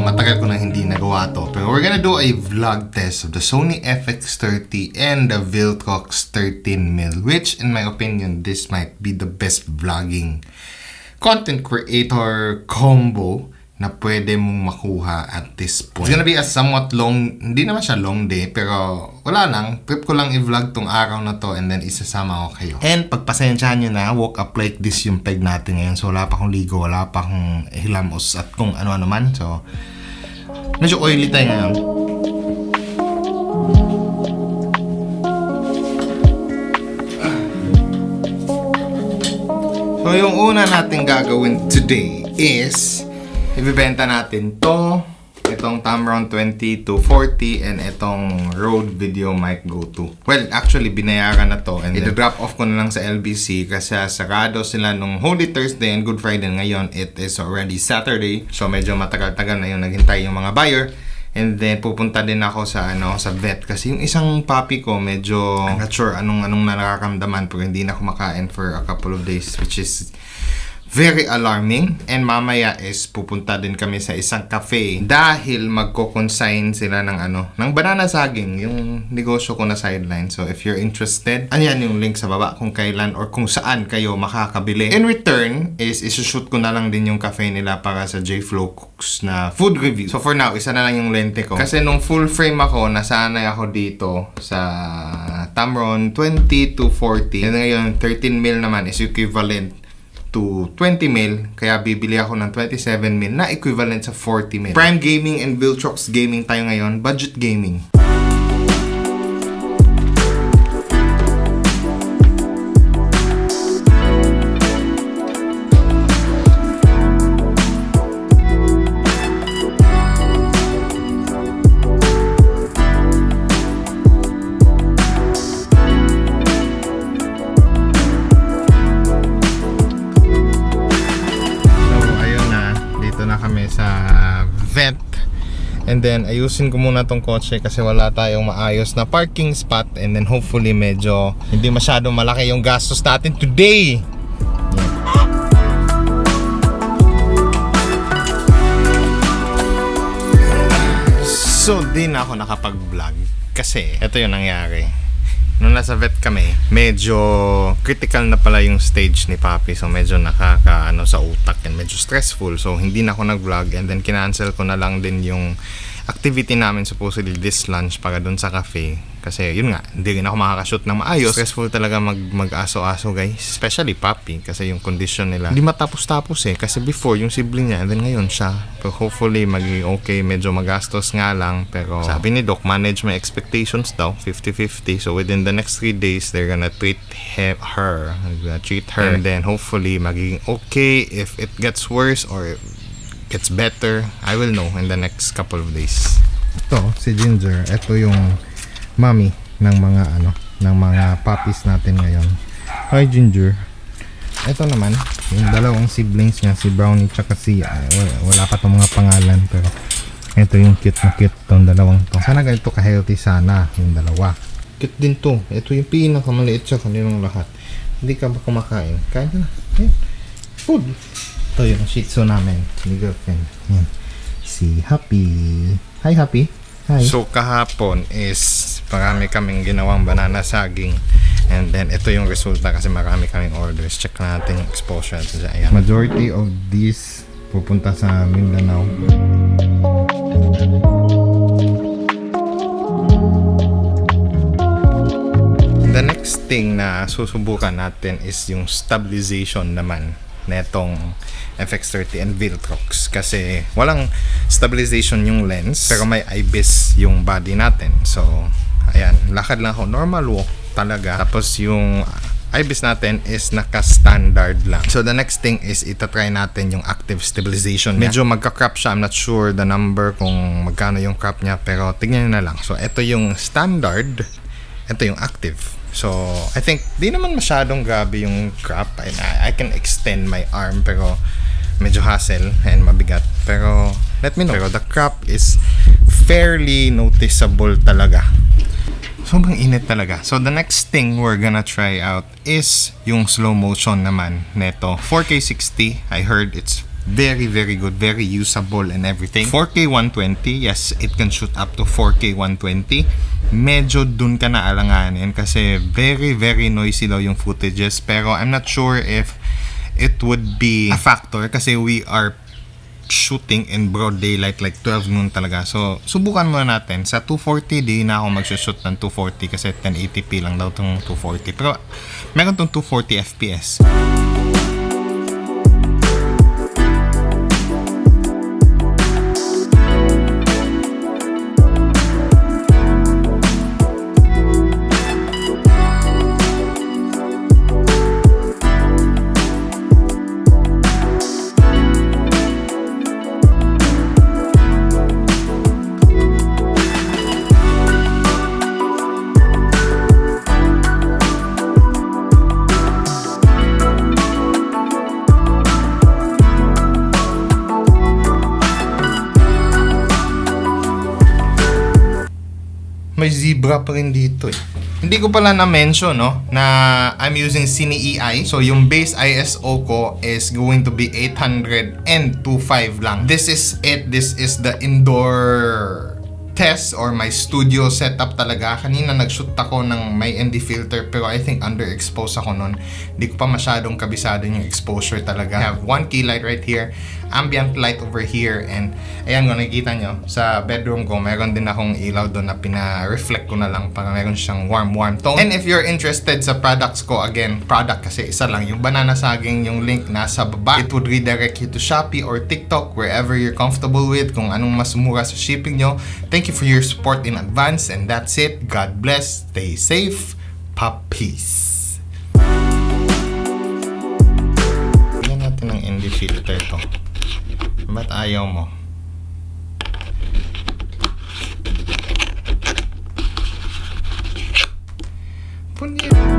Matagal ko na hindi nagawa to, pero we're gonna do a vlog test of the Sony FX30 and the Viltrox 13mm, which in my opinion this might be the best vlogging content creator combo na pwede mong makuha at this point. It's gonna be a somewhat long, hindi naman siya long day, pero wala lang, trip ko lang i-vlog tong araw na to and then isasama ko kayo. And pagpasensyahan nyo na, woke up like this yung peg natin ngayon. So wala pa akong ligo, wala pa akong hilamos at kung ano-ano man. So medyo oily tayo ngayon. So yung una natin gagawin today is ibibenta natin itong Tamron 20-40 and itong Rode Video Mic Go 2. Well, actually binayaran na to and i-drop off ko na lang sa LBC kasi sarado sila nung Holy Thursday and Good Friday. Ngayon it is already Saturday, so medyo matagal-tagal na yung naghintay yung mga buyer. And then pupunta din ako sa sa vet kasi yung isang puppy ko medyo I'm not sure anong nararamdaman pero hindi na kumakain for a couple of days, which is very alarming. And mamaya is pupunta din kami sa isang cafe dahil magko-consign sila ng banana saging, yung negosyo ko na sideline. So if you're interested, ayan yung link sa baba kung kailan or kung saan kayo makakabili. In return is isushoot ko na lang din yung cafe nila para sa J-Flow Cooks na food review. So for now, isa na lang yung lente ko. Kasi nung full frame ako, nasanay ako dito sa Tamron 20-40. And ngayon 13mm naman is equivalent to 20mm, kaya bibili ako ng 27mm na equivalent sa 40mm. Prime Gaming and Viltrox Gaming tayo ngayon, budget gaming. And then ayusin ko muna tong kotse kasi wala tayong maayos na parking spot, and then hopefully medyo hindi masyadong malaki yung gastos natin today. So di na ako nakapag-vlog kasi ito yung nangyari. Nung nasa vet kami, medyo critical na pala yung stage ni Papi. So medyo nakaka sa utak and medyo stressful. So hindi na ako nag-vlog, and then kinancel ko na lang din yung activity namin, supposedly this lunch para dun sa cafe. Kasi yun nga, hindi rin ako makakashoot ng maayos. Stressful talaga mag-aso-aso guys, especially Papi kasi yung condition nila hindi matapos-tapos kasi before yung sibling niya and then ngayon siya. Pero hopefully maging okay, medyo magastos nga lang, pero sabi ni Doc, manage my expectations daw, 50-50. So within the next 3 days they're gonna treat her, and then hopefully maging okay. If it gets worse or gets better, I will know in the next couple of days. Ito si Ginger, ito yung mommy ng mga puppies natin ngayon. Hi Ginger. Ito naman yung dalawang siblings niya, si Brownie tsaka si wala pa tong mga pangalan, pero ito yung cute na cute tong dalawang to. Sana ganito ka-healthy sana yung dalawa. Cute din to. Ito yung pinakamaliit sa kanilang lahat. Hindi ka ba kumakain? Kain ka na. Ayan. Food. Ito yung Shih Tzu namin, ni girlfriend. Ayan. Si Happy. Hi Happy. Hi. So kahapon is marami kaming ginawang banana saging, and then ito yung resulta kasi marami kaming orders. Check natin yung exposure. Ayan. Majority of these pupunta sa Mindanao. The next thing na susubukan natin is yung stabilization naman netong FX30 and Viltrox, kasi walang stabilization yung lens pero may IBIS yung body natin. So ayan, lakad lang ako, normal walk talaga. Tapos yung IBIS natin is naka-standard lang. So the next thing is itatry natin yung active stabilization niya. Medyo magka-crop siya. I'm not sure the number kung magkano yung crop niya, pero tignan nyo na lang. So ito yung standard, ito yung active. So I think di naman masyadong grabe yung crop. I can extend my arm, pero medyo hassle and mabigat. Pero let me know. Pero the crop is fairly noticeable talaga. Sobrang init talaga. So the next thing we're gonna try out is yung slow motion naman neto. 4K 60, I heard it's very good, very usable and everything. 4K 120, yes, it can shoot up to 4K 120. Medyo dun ka na alanganin kasi very noisy daw yung footages, pero I'm not sure if it would be a factor kasi we are shooting in broad daylight like 12 noon talaga. So subukan muna natin sa 240. Di na ako mag-shoot ng 240 kasi 1080p lang daw tong 240, pero meron tong 240 fps. May zebra pa rin dito eh. Hindi ko pala na-mention, no, na I'm using Cine EI. So yung base ISO ko is going to be 800 and 25 lang. This is it. This is the indoor test or my studio setup talaga. Kanina nag-shoot ako ng may ND filter, pero I think underexposed ako nun. Hindi ko pa masyadong kabisado yung exposure talaga. I have one key light right here, ambient light over here, and ayan, kung nakikita nyo sa bedroom ko, meron din akong ilaw doon na pina-reflect ko na lang para meron siyang warm tone. And if you're interested sa products ko, again, product kasi isa lang, yung banana saging, yung link nasa baba. It would redirect you to Shopee or TikTok, wherever you're comfortable with, kung anong mas mura sa shipping nyo. Thank you for your support in advance, and that's it. God bless, stay safe, peace. Bigyan natin ng ND filter to. Ba't ayaw mo? Punya.